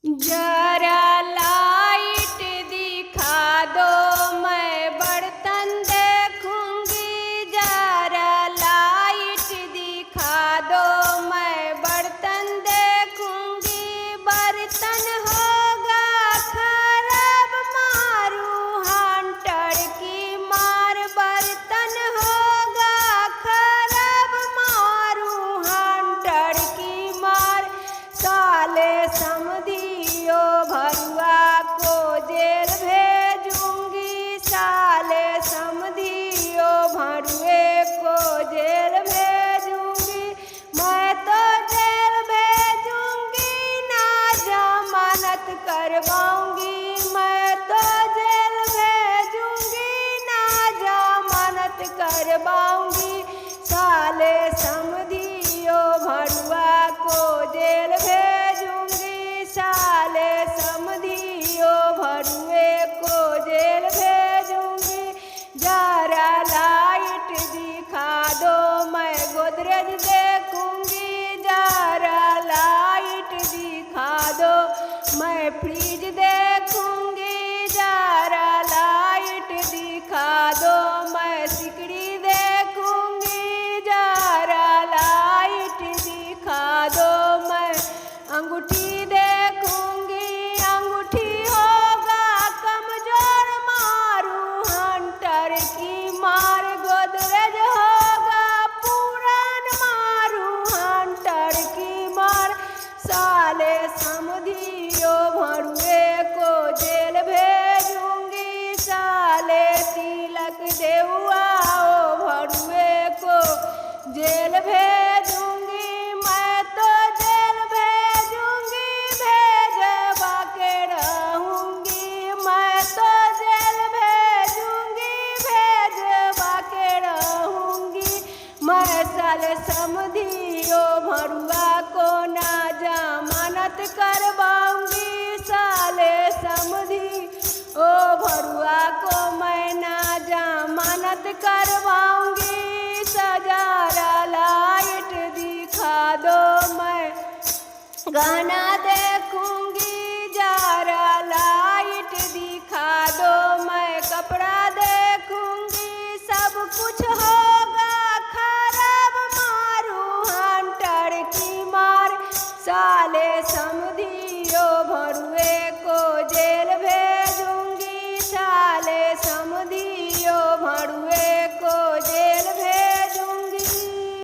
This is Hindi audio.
जरा लाइट दिखा दो, मैं बर्तन देखूंगी। जरा लाइट दिखा दो, मैं बर्तन देखूंगी। बर्तन होगा खराब, मारू हंटर की मार। बर्तन होगा खराब, मारू हंटर की मार। साले समधियो भरुआ को जेल भेजूंगी। साले समधियो भरुए को जेल भेजूंगी। मैं तो जेल भेजूंगी, ना जमानत करवाऊंगी। मैं तो जेल भेजूंगी, ना जमानत करवाऊंगी। साले समधियो भरुआ को जेल भेजूंगी। साले समधियो भरुए को जेल भेजूंगी। जरा लाइट दिखा दो, मैं गोदरेज देखूंगी। जरा लाइट दिखा दो, मैं फ्रिज देखूंगी। जरा लाइट दिखा दो, मैं सिकड़ी देखूंगी। जरा लाइट दिखा दो, मैं अंगूठी देखूंगी। अंगूठी होगा कमजोर, मारू हंटर की मार। गोदरेज होगा पुरान, मारू हंटर की मार। साले समधियो भरुए को जेल भेजूंगी। साले तिलक देउआ ओ भरुए को जेल भेजूंगी। मैं तो जेल भेजूंगी, भेजवा के रहूंगी। मैं तो जेल भेजूंगी, भेजवा के रहूंगी। मैं साले समधियो भरुआ को ना जमानत करवाऊंगी। साले समधी ओ भरुआ को मैं ना जमानत करवाऊंगी। जरा लाइट दिखा दो, मैं गाना देखूं।